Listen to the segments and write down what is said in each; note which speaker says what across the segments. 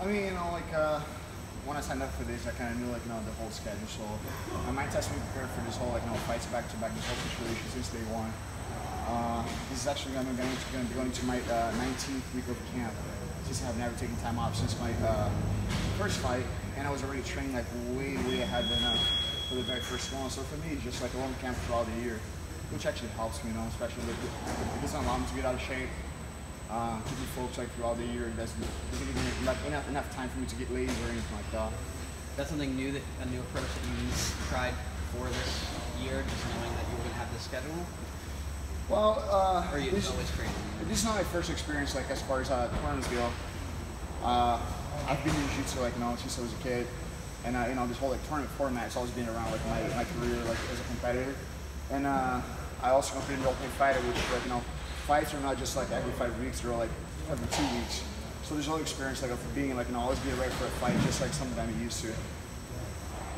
Speaker 1: I mean, you know, like when I signed up for this, I kind of knew like the whole schedule. So my mind has been prepared for this whole fights back to back, this whole situation since day one. This is actually going to be going to my 19th week of camp, since I have never taken time off since my first fight, and I was already training like way ahead than for the very first one. So for me, it's just like a long camp throughout the year, which actually helps me, especially with it doesn't allow me to get out of shape. Keep me focused like throughout the year. It doesn't give me enough time for me to get lazy or anything like that.
Speaker 2: That's something new, a new approach that you tried for this year, just knowing that you were going to have this schedule?
Speaker 1: Well,
Speaker 2: or you just always training?
Speaker 1: This is not my first experience, like as far as tournaments go. I've been in jiu-jitsu since I was a kid, and this whole tournament format has always been around like my career as a competitor. And I also competed in the Ultimate Fighter, which fights are not just like every 5 weeks; they're like every 2 weeks. So there's no experience of being always being ready for a fight, just like something I'm used to.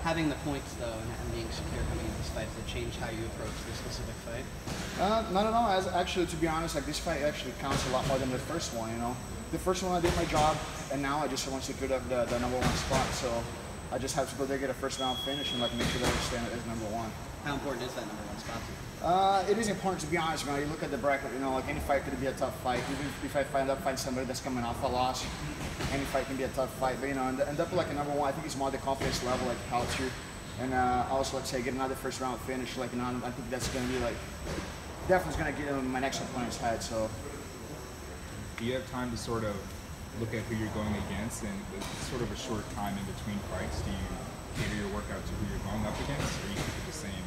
Speaker 2: Having the points though and being secure coming into this fight, does it change how you approach this specific fight?
Speaker 1: Not at all. Actually, to be honest, this fight actually counts a lot more than the first one. The first one I did my job, and now I just want to secure the #1 spot. So I just have to go there, get a first round finish, and make sure that I stand as #1.
Speaker 2: How important is that #1 spot to you?
Speaker 1: It is important, to be honest. You look at the bracket, any fight could be a tough fight. Even if I end up fighting somebody that's coming off a loss, any fight can be a tough fight. But end up like a #1, I think it's more the confidence level helps you. And also, let's say, get another first round finish. I think that's going to be definitely going to get in my next opponent's head. So,
Speaker 3: do you have time to sort of look at who you're going against, and with sort of a short time in between fights, do you cater your workout to who you're going up against, or you keep it the same?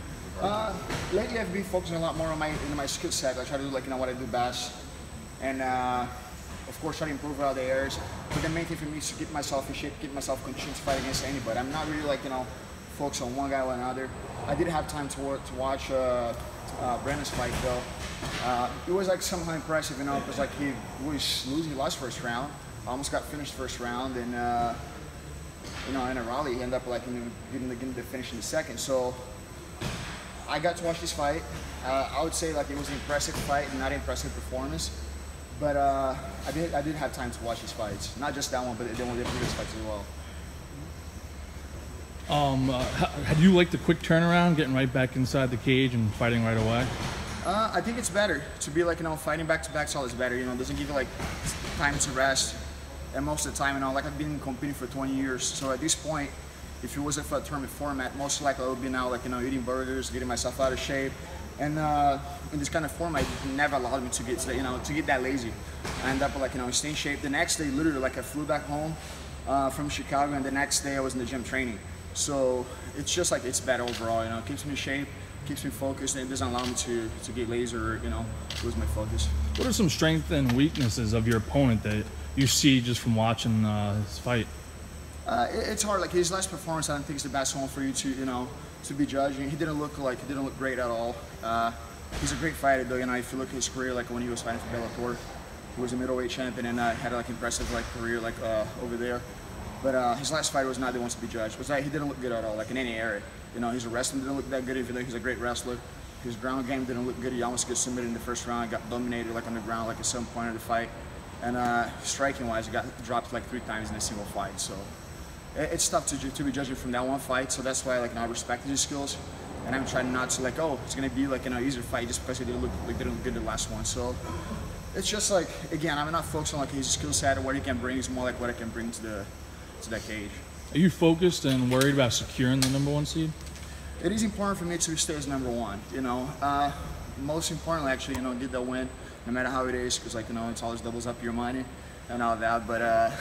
Speaker 1: Lately, I've been focusing a lot more on my skill set. I try to do what I do best, and of course try to improve all the areas. But the main thing for me is to get myself in shape, get myself conditioned to fight against anybody. I'm not really focused on one guy or another. I did have time to watch Brandon's fight though. It was somehow impressive, because he was losing, he lost first round, almost got finished first round, and in a rally he ended up getting the finish in the second. So I got to watch this fight. I would say it was an impressive fight, not an impressive performance. But I did have time to watch these fights, not just that one, but the previous fights as well.
Speaker 4: How do you like the quick turnaround, getting right back inside the cage and fighting right away?
Speaker 1: I think it's better to be fighting back to back. Is always better. It doesn't give you time to rest, and most of the time, I've been competing for 20 years. So at this point, if it wasn't for a tournament format, most likely I would be now eating burgers, getting myself out of shape, and in this kind of format, it never allowed me to get to get that lazy. I ended up stay in shape. The next day, literally, I flew back home from Chicago, and the next day I was in the gym training. So it's just it's better overall. It keeps me in shape, keeps me focused, and it doesn't allow me to get lazy or lose my focus.
Speaker 4: What are some strengths and weaknesses of your opponent that you see just from watching his fight?
Speaker 1: It's hard. His last performance, I don't think is the best one for you to be judging. He didn't look great at all. He's a great fighter though. If you look at his career, when he was fighting for Bellator, he was a middleweight champion and had an impressive career over there. But his last fight was not the one to be judged. He didn't look good at all, in any area. His wrestling didn't look that good. Even though he's a great wrestler, his ground game didn't look good. He almost got submitted in the first round. Got dominated on the ground at some point of the fight. And striking-wise, he got dropped 3 times in a single fight. So it's tough to be judging from that one fight. So that's why I respected his skills, and I'm trying not to it's gonna be an easier fight just because he didn't look good the last one. So it's just again, I'm not focused on his skill set or what he can bring. It's more what I can bring to that cage.
Speaker 4: Are you focused and worried about securing the #1 seed?
Speaker 1: It is important for me to stay as #1. Most importantly, actually, get the win, no matter how it is, because it's always doubles up your money and all that. But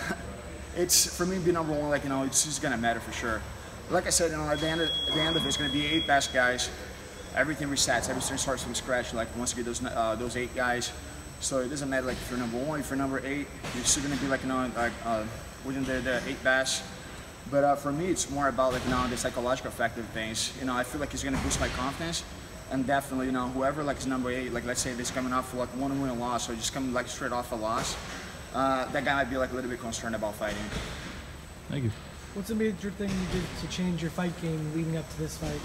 Speaker 1: it's for me to be #1. It's just gonna matter for sure. But like I said, at the end of it, it's gonna be 8 best guys. Everything resets. Everything starts from scratch. Once you get those 8 guys, so it doesn't matter if you're #1, if you're #8, you're still gonna be within the 8 best. But for me, it's more about the psychological effect of things. I feel it's gonna boost my confidence, and definitely whoever is #8, let's say this coming off 1 win loss, or just coming straight off a loss, that guy might be a little bit concerned about fighting.
Speaker 4: Thank you.
Speaker 5: What's the major thing you did to change your fight game leading up to this fight?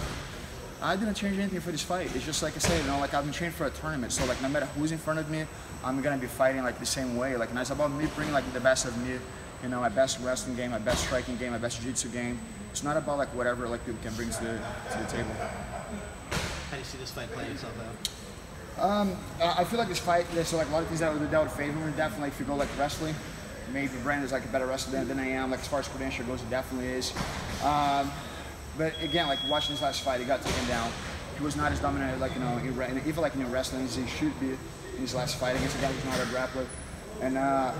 Speaker 1: I didn't change anything for this fight. It's just like I said, I've been training for a tournament, so no matter who's in front of me, I'm gonna be fighting the same way. And it's about me bringing the best of me you know, my best wrestling game, my best striking game, my best jiu-jitsu game. It's not about like whatever like people can bring to the table.
Speaker 2: How do you see this fight playing itself out?
Speaker 1: I feel like this fight, there's like a lot of things that would favor me. Definitely, if you go like wrestling, maybe Brandon's like a better wrestler than I am. Like as far as potential goes, he definitely is. But again, like watching this last fight, he got taken down. He was not as dominant, like, you know, even like, you know, wrestling as he should be in his last fight against a guy who's not a grappler. And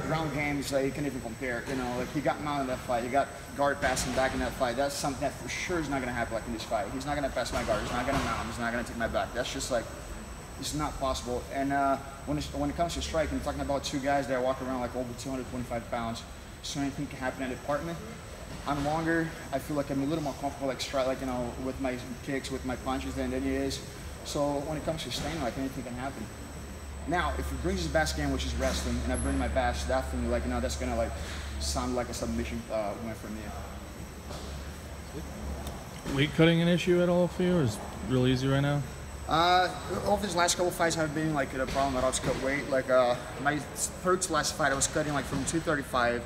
Speaker 1: ground game, he's like, you can't even compare. You know, like he got mounted in that fight. He got guard passing back in that fight. That's something that for sure is not going to happen like in this fight. He's not going to pass my guard. He's not going to mount. He's not going to take my back. That's just like, it's not possible. And when it comes to striking, I'm talking about two guys that walk around like over 225 pounds. So anything can happen in that department. I'm longer. I feel like I'm a little more comfortable, like you know, with my kicks, with my punches than he is. So when it comes to staying, like anything can happen. Now, if he brings his best game, which is wrestling, and I bring my best, definitely, like, you know, that's gonna like sound like a submission win for me.
Speaker 4: Weight cutting an issue at all for you, or is it real easy right now?
Speaker 1: Over these last couple fights, have been like a problem at all to cut weight. Like my third to last fight, I was cutting like from 235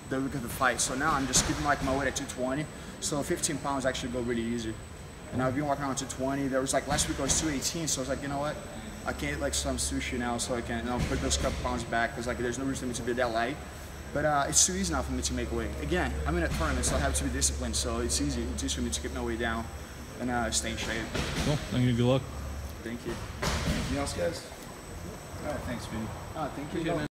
Speaker 1: the week of the fight. So now I'm just keeping like my weight at 220. So 15 pounds actually go really easy. And I've been walking around 220. There was like last week I was 218. So I was like, you know what? I can eat like some sushi now, so I can, you know, put those couple pounds back because like there's no reason for me to be that light. But it's too easy now for me to make weight. Again, I'm in a tournament, so I have to be disciplined. So it's easy. It's easy for me to keep my weight down and stay in shape.
Speaker 4: Cool. Thank you. Good luck.
Speaker 1: Thank you.
Speaker 3: Anything else, guys? All right, thanks, Vinny.
Speaker 1: Thank you.